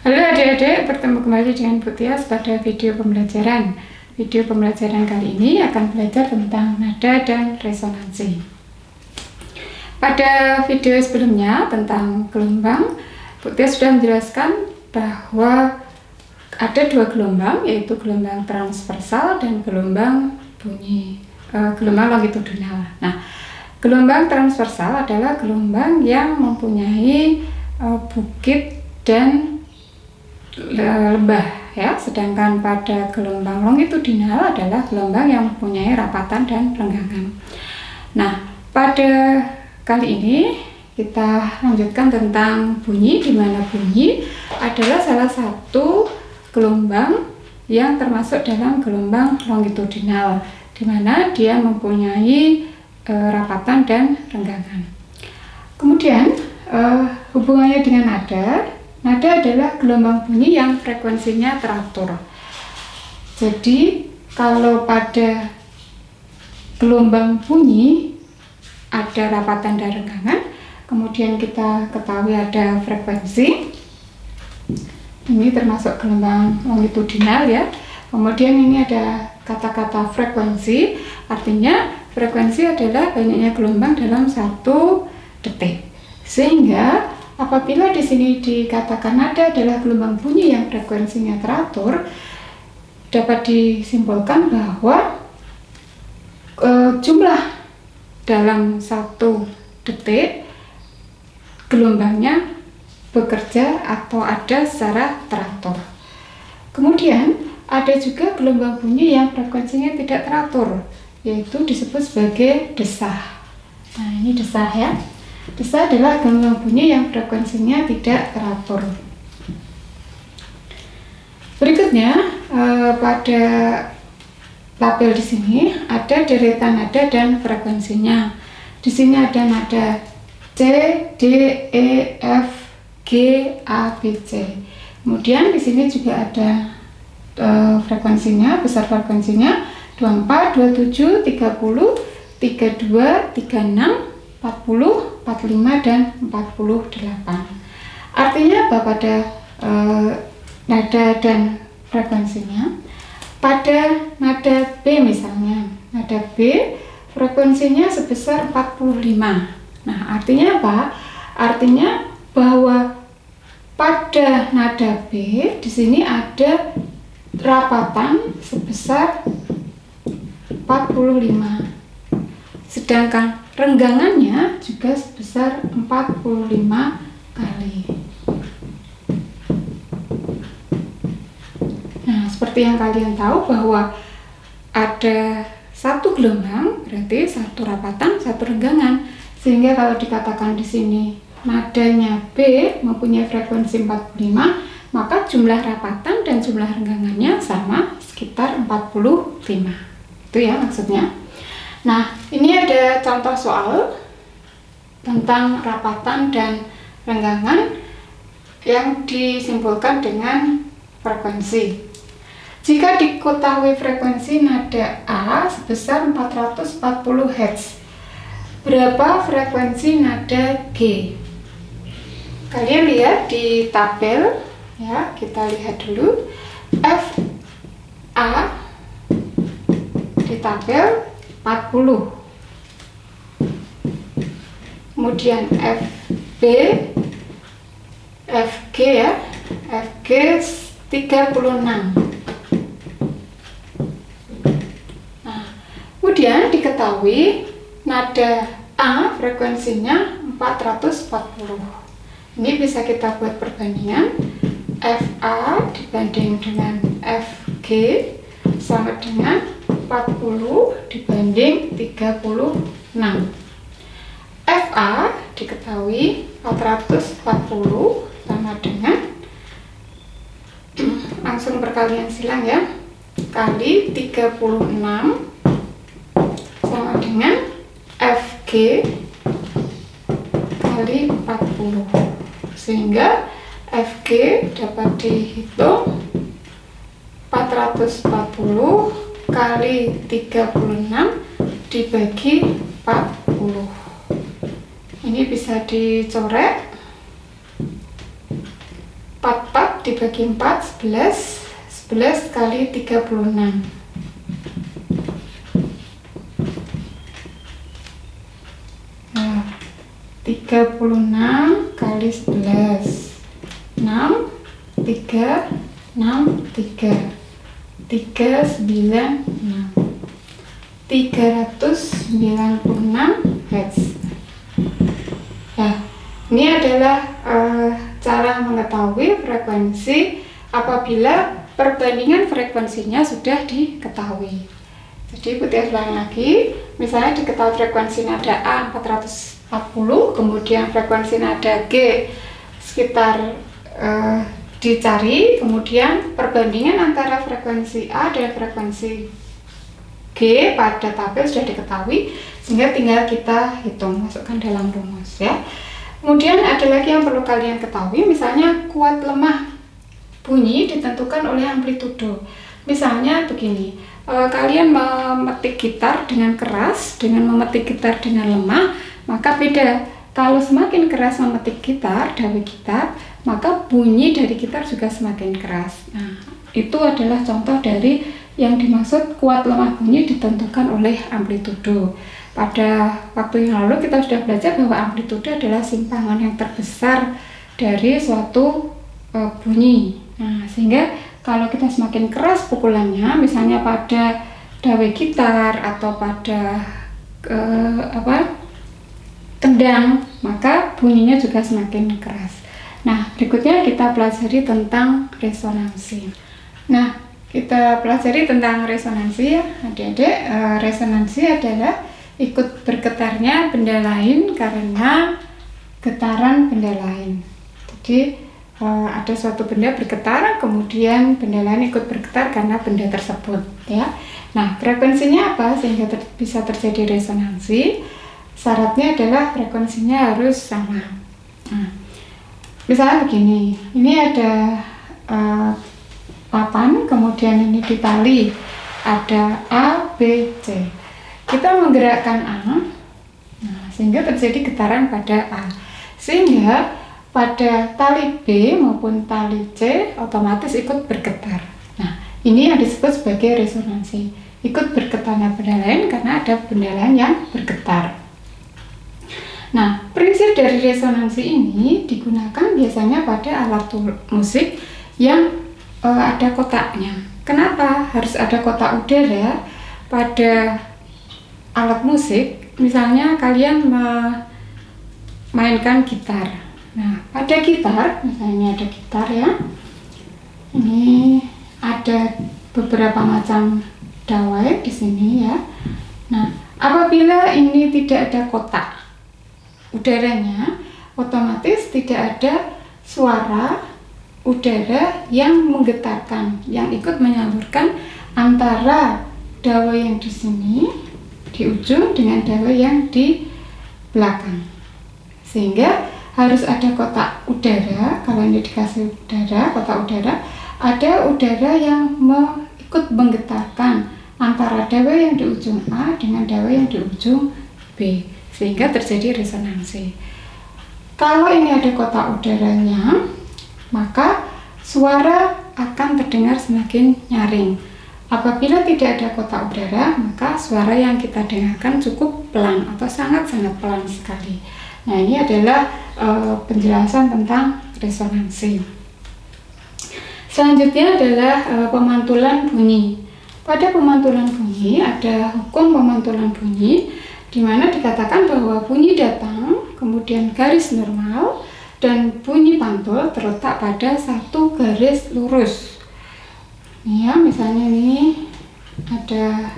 Halo adik-adik, bertemu kembali dengan Bu Tias pada video pembelajaran. Video pembelajaran kali ini akan belajar tentang nada dan resonansi. Pada video sebelumnya tentang gelombang, Bu Tias sudah menjelaskan bahwa ada dua gelombang, yaitu gelombang transversal dan gelombang gelombang longitudinal. Nah, gelombang transversal adalah gelombang yang mempunyai bukit dan lembah ya, sedangkan pada gelombang longitudinal adalah gelombang yang mempunyai rapatan dan renggangan. Nah, pada kali ini kita lanjutkan tentang bunyi, di mana bunyi adalah salah satu gelombang yang termasuk dalam gelombang longitudinal, di mana dia mempunyai rapatan dan renggangan. Kemudian hubungannya dengan nada. Nada adalah gelombang bunyi yang frekuensinya teratur. Jadi, kalau pada gelombang bunyi ada rapatan dan renggangan, kemudian kita ketahui ada frekuensi. Ini termasuk gelombang longitudinal ya. Kemudian ini ada kata-kata frekuensi, artinya frekuensi adalah banyaknya gelombang dalam 1 detik. Sehingga apabila di sini dikatakan nada adalah gelombang bunyi yang frekuensinya teratur, dapat disimpulkan bahwa jumlah dalam 1 detik gelombangnya bekerja atau ada secara teratur. Kemudian ada juga gelombang bunyi yang frekuensinya tidak teratur, yaitu disebut sebagai desah. Nah, ini desah ya. Desah adalah gelombang bunyi yang frekuensinya tidak teratur. Berikutnya pada tabel di sini ada deretan nada dan frekuensinya. Di sini ada nada C, D, E, F, G, A, B, C. Kemudian di sini juga ada frekuensinya, besar frekuensinya 24, 27, 30, 32, 36, 40, 45, dan 48. Artinya apa pada nada dan frekuensinya? Pada nada B misalnya, nada B frekuensinya sebesar 45. Nah, artinya apa? Artinya bahwa pada nada B di sini ada rapatan sebesar 45. Sedangkan renggangannya juga sebesar 45 kali. Nah, seperti yang kalian tahu bahwa ada 1 gelombang berarti 1 rapatan, 1 renggangan. Sehingga kalau dikatakan di sini nadanya B mempunyai frekuensi 45, maka jumlah rapatan dan jumlah renggangannya sama, sekitar 45. Itu ya maksudnya. Nah, ini ada contoh soal tentang rapatan dan renggangan yang disimpulkan dengan frekuensi. Jika diketahui frekuensi nada A sebesar 440 Hz, berapa frekuensi nada G? Kalian lihat di tabel ya, kita lihat dulu. F A di tabel 40. Kemudian FB, FG ya, FG 36. Nah, kemudian diketahui nada A frekuensinya 440. Ini bisa kita buat perbandingan. FA dibanding dengan FG sama dengan 40 dibanding 36. FA diketahui 440 sama dengan langsung perkalian silang ya, kali 36 sama dengan FG kali 40. Sehingga FG dapat dihitung 440 kali 36 dibagi 40. Ini bisa dicoret. 4 dibagi 4, 11. 11 kali 36. Nah, 36 kali 11. 6, 3, 6, 3. 396. 396 Hz. Nah, ini adalah cara mengetahui frekuensi apabila perbandingan frekuensinya sudah diketahui. Jadi putih ulang lagi, misalnya diketahui frekuensi nada A 440, kemudian frekuensi nada G sekitar dicari, kemudian perbandingan antara frekuensi A dan frekuensi G pada tabel sudah diketahui, sehingga tinggal kita hitung, masukkan dalam rumus ya. Kemudian ada lagi yang perlu kalian ketahui, misalnya kuat lemah bunyi ditentukan oleh amplitudo. Misalnya begini, kalian memetik gitar dengan keras dengan memetik gitar dengan lemah, maka beda. Kalau semakin keras memetik gitar, dawe gitar, maka bunyi dari gitar juga semakin keras. Nah, itu adalah contoh dari yang dimaksud kuat lemah bunyi ditentukan oleh amplitudo. Pada waktu yang lalu kita sudah belajar bahwa amplitudo adalah simpangan yang terbesar dari suatu bunyi. Nah, sehingga kalau kita semakin keras pukulannya, misalnya pada dawe gitar atau pada kendang, maka bunyinya juga semakin keras. Nah, berikutnya kita pelajari tentang resonansi. Nah, kita pelajari tentang resonansi ya, adik-adik. Resonansi adalah ikut bergetarnya benda lain karena getaran benda lain. Jadi ada suatu benda bergetar, kemudian benda lain ikut bergetar karena benda tersebut ya. Nah, frekuensinya apa sehingga bisa terjadi resonansi? Syaratnya adalah frekuensinya harus sama. Nah, misalnya begini, ini ada papan, kemudian ini ditali, ada A, B, C. Kita menggerakkan A, nah, sehingga terjadi getaran pada A, sehingga pada tali B maupun tali C otomatis ikut bergetar. Nah, ini yang disebut sebagai resonansi, ikut bergetarnya benda lain karena ada benda lain yang bergetar. Nah, prinsip dari resonansi ini digunakan biasanya pada alat musik yang ada kotaknya. Kenapa harus ada kotak udara pada alat musik? Misalnya kalian memainkan gitar. Nah, pada gitar, misalnya ada gitar ya. Ini ada beberapa macam dawai di sini ya. Nah, apabila ini tidak ada kotak udaranya, otomatis tidak ada suara udara yang menggetarkan, yang ikut menyalurkan antara dawai yang di sini di ujung dengan dawai yang di belakang, sehingga harus ada kotak udara. Kalau ini dikasih udara, kotak udara, ada udara yang ikut menggetarkan antara dawai yang di ujung A dengan dawai yang di ujung B, sehingga terjadi resonansi. Kalau ini ada kotak udaranya, maka suara akan terdengar semakin nyaring. Apabila tidak ada kotak udara, maka suara yang kita dengarkan cukup pelan atau sangat-sangat pelan sekali. Nah, ini adalah penjelasan tentang resonansi. Selanjutnya adalah pemantulan bunyi. Pada pemantulan bunyi ada hukum pemantulan bunyi, di mana dikatakan bahwa bunyi datang, kemudian garis normal, dan bunyi pantul terletak pada satu garis lurus. Ya, misalnya ini ada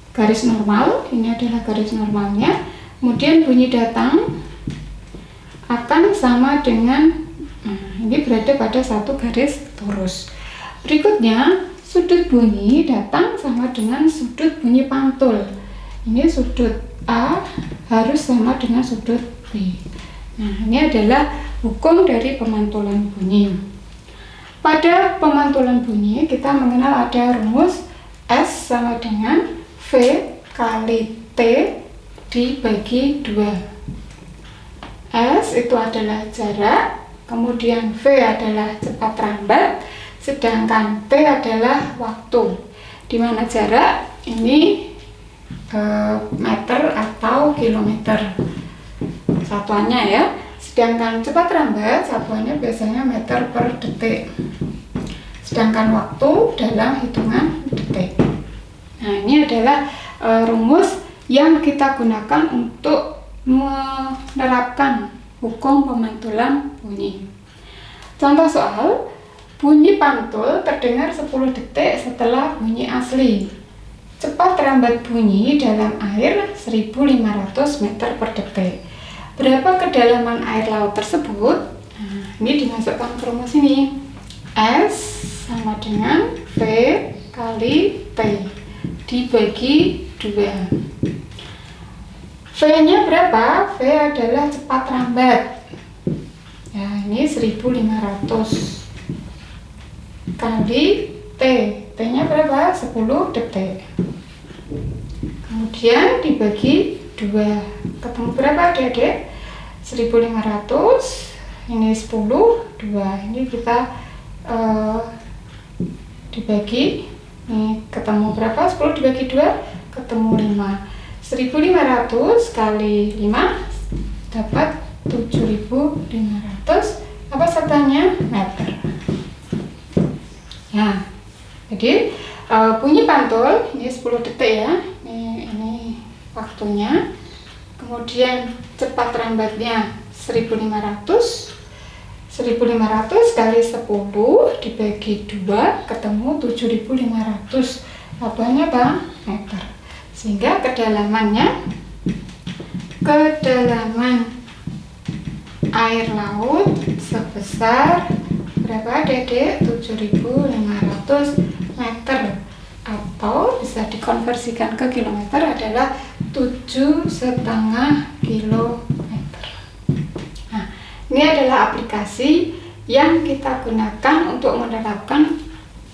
garis normal, ini adalah garis normalnya. Kemudian bunyi datang akan sama dengan, ini berada pada satu garis lurus. Berikutnya, sudut bunyi datang sama dengan sudut bunyi pantul. Ini sudut A harus sama dengan sudut B. Nah, ini adalah hukum dari pemantulan bunyi. Pada pemantulan bunyi kita mengenal ada rumus S sama dengan V kali T dibagi 2. S itu adalah jarak, kemudian V adalah cepat lambat, sedangkan T adalah waktu. Di mana jarak ini meter atau kilometer satuannya ya. Sedangkan cepat lambat satuannya biasanya meter per detik. Sedangkan waktu dalam hitungan detik. Nah, ini adalah rumus yang kita gunakan untuk menerapkan hukum pemantulan bunyi. Contoh soal, bunyi pantul terdengar 10 detik setelah bunyi asli. Cepat lambat bunyi dalam air 1500 meter per detik. Berapa kedalaman air laut tersebut? Nah, ini dimasukkan ke rumus ini. S sama dengan V kali T dibagi 2. V-nya berapa? V adalah cepat lambat. Ya, ini 1500 kali T. T-nya berapa? 10 detik. Kemudian dibagi 2. Ketemu berapa adik-adik? 1500. Ini 10, 2. Ini kita dibagi. Ini ketemu berapa? 10 dibagi 2, ketemu 5. 1500 kali 5 dapat 7500. Apa satuannya? Meter. Nah, jadi bunyi pantul ini 10 detik ya. Ini waktunya. Kemudian cepat lambatnya 1500. 1500 kali 10 dibagi 2 ketemu 7500. Apanya Bang? Meter. Sehingga kedalaman air laut sebesar berapa Dedek? 7500 meter, atau bisa dikonversikan ke kilometer adalah 7,5 kilometer. Nah, ini adalah aplikasi yang kita gunakan untuk menerapkan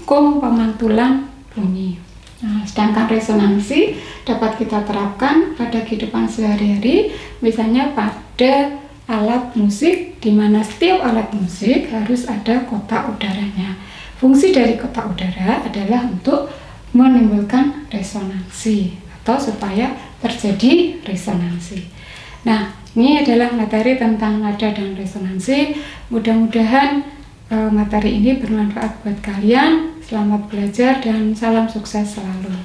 hukum pemantulan bunyi. Nah, sedangkan resonansi dapat kita terapkan pada kehidupan sehari-hari, misalnya pada alat musik, di mana setiap alat musik harus ada kotak udaranya. Fungsi dari kotak udara adalah untuk menimbulkan resonansi atau supaya terjadi resonansi. Nah, ini adalah materi tentang nada dan resonansi. Mudah-mudahan materi ini bermanfaat buat kalian. Selamat belajar dan salam sukses selalu.